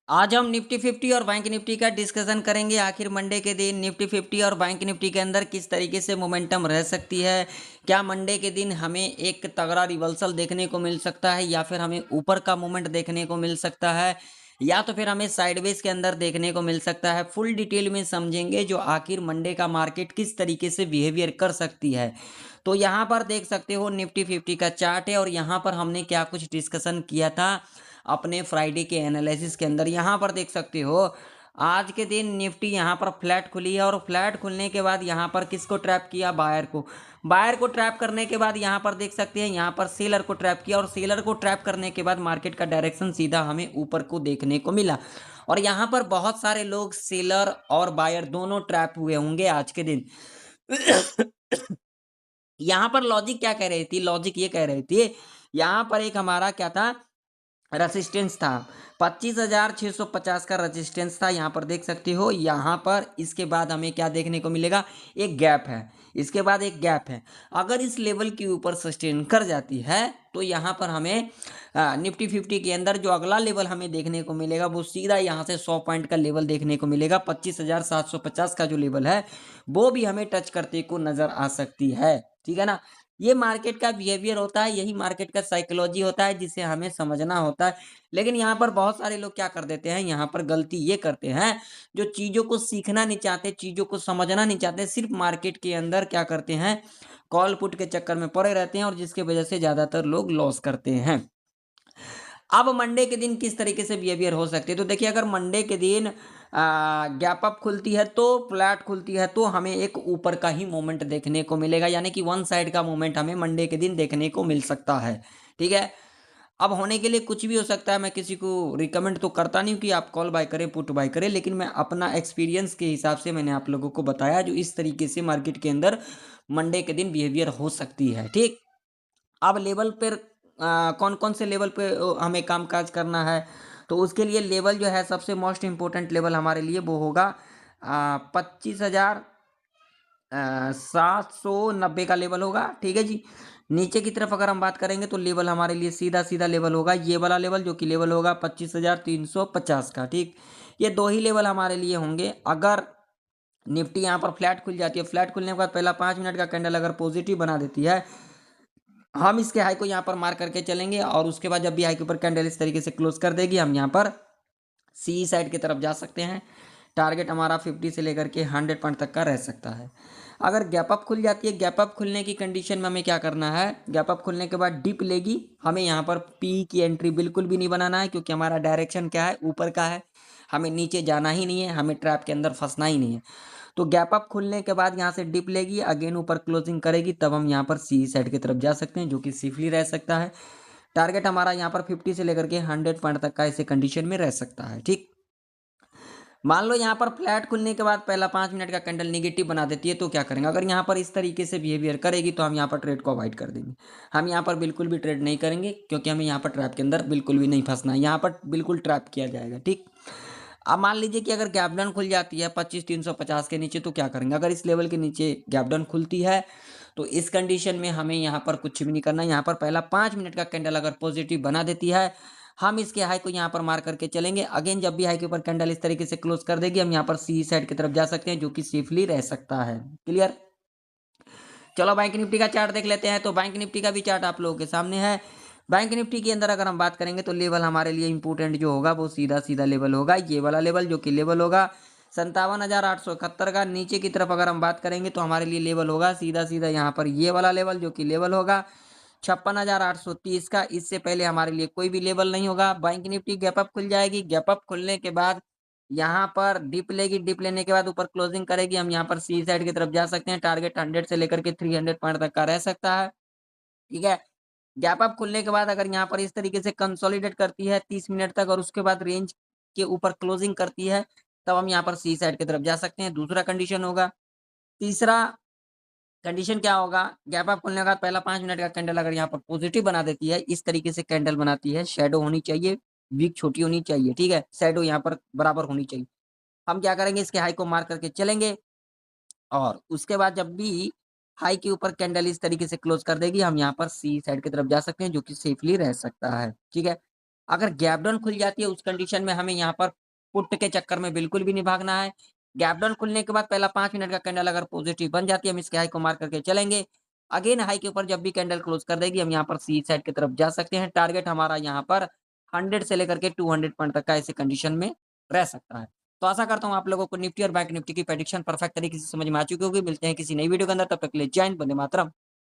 आज हम निफ्टी 50 और बैंक निफ्टी का डिस्कशन करेंगे। आखिर मंडे के दिन निफ्टी 50 और बैंक निफ्टी के अंदर किस तरीके से मोमेंटम रह सकती है। क्या मंडे के दिन हमें एक तगड़ा रिवर्सल देखने को मिल सकता है, या फिर हमें ऊपर का मूवमेंट देखने को मिल सकता है, या तो फिर हमें साइडवेज के अंदर देखने को मिल सकता है। फुल डिटेल में समझेंगे जो आखिर मंडे का मार्केट किस तरीके से बिहेवियर कर सकती है। तो यहाँ पर देख सकते हो निफ्टी 50 का चार्ट है, और यहाँ पर हमने क्या कुछ डिस्कशन किया था अपने फ्राइडे के एनालिसिस के अंदर। यहाँ पर देख सकते हो आज के दिन निफ्टी यहाँ पर फ्लैट खुली है, और फ्लैट खुलने के बाद यहाँ पर किसको ट्रैप किया, बायर को ट्रैप करने के बाद यहाँ पर देख सकते हैं यहाँ पर सेलर को ट्रैप किया, और सेलर को ट्रैप करने के बाद मार्केट का डायरेक्शन सीधा हमें ऊपर को देखने को मिला। और यहाँ पर बहुत सारे लोग सेलर और बायर दोनों ट्रैप हुए होंगे आज के दिन। यहाँ पर लॉजिक क्या कह रही थी, लॉजिक ये कह रही थी यहाँ पर एक हमारा क्या था, रेसिस्टेंस था 25,650 का रेजिस्टेंस था। यहाँ पर देख सकते हो यहाँ पर इसके बाद हमें क्या देखने को मिलेगा, एक गैप है, इसके बाद एक गैप है। अगर इस लेवल के ऊपर सस्टेन कर जाती है तो यहाँ पर हमें निफ्टी 50 के अंदर जो अगला लेवल हमें देखने को मिलेगा वो सीधा यहाँ से 100 पॉइंट का लेवल देखने को मिलेगा। 25,750 का जो लेवल है वो भी हमें टच करते को नजर आ सकती है। ठीक है ना, ये मार्केट का बिहेवियर होता है, यही मार्केट का साइकोलॉजी होता है जिसे हमें समझना होता है। लेकिन यहाँ पर बहुत सारे लोग क्या कर देते हैं, यहाँ पर गलती ये करते हैं जो चीज़ों को सीखना नहीं चाहते, चीज़ों को समझना नहीं चाहते, सिर्फ मार्केट के अंदर क्या करते हैं, कॉल पुट के चक्कर में पड़े रहते हैं, और जिसके वजह से ज़्यादातर लोग लॉस करते हैं। अब मंडे के दिन किस तरीके से बिहेवियर हो सकती है, तो देखिए अगर मंडे के दिन गैप अप खुलती है तो फ्लैट खुलती है तो हमें एक ऊपर का ही मूवमेंट देखने को मिलेगा, यानी कि वन साइड का मूवमेंट हमें मंडे के दिन देखने को मिल सकता है। ठीक है, अब होने के लिए कुछ भी हो सकता है, मैं किसी को रिकमेंड तो करता नहीं हूँ कि आप कॉल बाय करें, पुट बाय करें, लेकिन मैं अपना एक्सपीरियंस के हिसाब से मैंने आप लोगों को बताया जो इस तरीके से मार्केट के अंदर मंडे के दिन बिहेवियर हो सकती है। ठीक, अब लेवल पर कौन कौन से लेवल पे हमें कामकाज करना है, तो उसके लिए लेवल जो है सबसे मोस्ट इम्पोर्टेंट लेवल हमारे लिए वो होगा 25,790 का लेवल होगा। ठीक है जी, नीचे की तरफ अगर हम बात करेंगे तो लेवल हमारे लिए सीधा सीधा लेवल होगा ये वाला लेवल, जो कि लेवल होगा 25,350 का। ठीक, ये दो ही लेवल हमारे लिए होंगे। अगर निफ्टी यहाँ पर फ्लैट खुल जाती है, फ्लैट खुलने के बाद पहला 5 मिनट का कैंडल अगर पॉजिटिव बना देती है, हम इसके हाई को यहाँ पर मार करके चलेंगे, और उसके बाद जब भी हाई के ऊपर कैंडल इस तरीके से क्लोज कर देगी हम यहाँ पर सी साइड की तरफ जा सकते हैं। टारगेट हमारा 50 से लेकर के 100 पॉइंट तक का रह सकता है। अगर गैप अप खुल जाती है, गैप अप खुलने की कंडीशन में हमें क्या करना है, गैप अप खुलने के बाद डिप लेगी, हमें यहाँ पर पी की एंट्री बिल्कुल भी नहीं बनाना है, क्योंकि हमारा डायरेक्शन क्या है, ऊपर का है, हमें नीचे जाना ही नहीं है, हमें ट्रैप के अंदर फंसना ही नहीं है। तो गैप अप खुलने के बाद यहाँ से डिप लेगी, अगेन ऊपर क्लोजिंग करेगी, तब हम यहाँ पर सी साइड की तरफ जा सकते हैं, जो कि सेफली रह सकता है। टारगेट हमारा यहाँ पर 50 से लेकर के 100 पॉइंट तक का ऐसे कंडीशन में रह सकता है। ठीक, मान लो यहाँ पर फ्लैट खुलने के बाद पहला 5 मिनट का कैंडल निगेटिव बना देती है, तो क्या करेंगे, अगर यहाँ पर इस तरीके से बिहेवियर करेगी तो हम यहाँ पर ट्रेड को अवॉइड कर देंगे। हम यहाँ पर बिल्कुल भी ट्रेड नहीं करेंगे, क्योंकि हमें यहाँ पर ट्रैप के अंदर बिल्कुल भी नहीं फंसना है, यहाँ पर बिल्कुल ट्रैप किया जाएगा। ठीक, अब मान लीजिए कि अगर गैप डाउन खुल जाती है 25,350 के नीचे, तो क्या करेंगे, अगर इस लेवल के नीचे गैप डाउन खुलती है तो इस कंडीशन में हमें यहाँ पर कुछ भी नहीं करना है। यहाँ पर पहला 5 मिनट का कैंडल अगर पॉजिटिव बना देती है, हम इसके हाई को यहाँ पर मार करके चलेंगे। अगेन जब भी हाई के ऊपर कैंडल इस तरीके से क्लोज कर देगी, हम यहाँ पर सी साइड की तरफ जा सकते हैं, जो कि सेफली रह सकता है। क्लियर, चलो बैंक निफ्टी का चार्ट देख लेते हैं। तो बैंक निफ्टी का भी चार्ट आप लोगों के सामने है। बैंक निफ्टी के अंदर अगर हम बात करेंगे तो लेवल हमारे लिए इंपॉर्टेंट जो होगा वो सीधा सीधा लेवल होगा ये वाला लेवल, जो कि लेवल होगा 57,871 का। नीचे की तरफ अगर हम बात करेंगे तो हमारे लिए लेवल होगा सीधा सीधा यहाँ पर ये वाला लेवल, जो कि लेवल होगा 56,830 का। इससे पहले हमारे लिए कोई भी लेवल नहीं होगा। बैंक निफ्टी गैप अप खुल जाएगी, गैप अप खुलने के बाद यहाँ पर डिप लेगी, डिप लेने के बाद ऊपर क्लोजिंग करेगी, हम यहाँ पर सी साइड की तरफ जा सकते हैं। टारगेट 100 से लेकर के 300 पॉइंट तक का रह सकता है। ठीक है, गैप अप खुलने के बाद अगर यहाँ पर इस तरीके से कंसोलिडेट करती है 30 मिनट तक, और उसके बाद रेंज के ऊपर क्लोजिंग करती है, तब हम यहाँ पर सी साइड की तरफ जा सकते हैं। दूसरा कंडीशन होगा। तीसरा कंडीशन क्या होगा, गैप अप खुलने के बाद पहला 5 मिनट का कैंडल अगर यहाँ पर पॉजिटिव बना देती है, इस तरीके से कैंडल बनाती है, शेडो होनी चाहिए, वीक छोटी होनी चाहिए। ठीक है, शेडो यहाँ पर बराबर होनी चाहिए। हम क्या करेंगे, इसके हाई को मार करके चलेंगे, और उसके बाद जब भी हाई के ऊपर कैंडल इस तरीके से क्लोज कर देगी, हम यहाँ पर सी साइड की तरफ जा सकते हैं, जो कि सेफली रह सकता है। ठीक है, अगर गैप डाउन खुल जाती है उस कंडीशन में हमें यहाँ पर पुट के चक्कर में बिल्कुल भी नहीं भागना है। गैप डाउन खुलने के बाद पहला 5 मिनट का कैंडल अगर पॉजिटिव बन जाती है, हम इसके हाई को मार्क करके चलेंगे। अगेन हाई के ऊपर जब भी कैंडल क्लोज कर देगी, हम यहाँ पर सी साइड की तरफ जा सकते हैं। टारगेट हमारा यहाँ पर 100 से लेकर के 200 पॉइंट तक का ऐसे कंडीशन में रह सकता है। तो आशा करता हूँ आप लोगों को निफ्टी और बैंक निफ्टी की प्रेडिक्शन परफेक्ट तरीके से समझ में आ चुकी होगी। मिलते हैं किसी नई वीडियो के अंदर, तब तक के लिए जय हिंद, वंदे मातरम।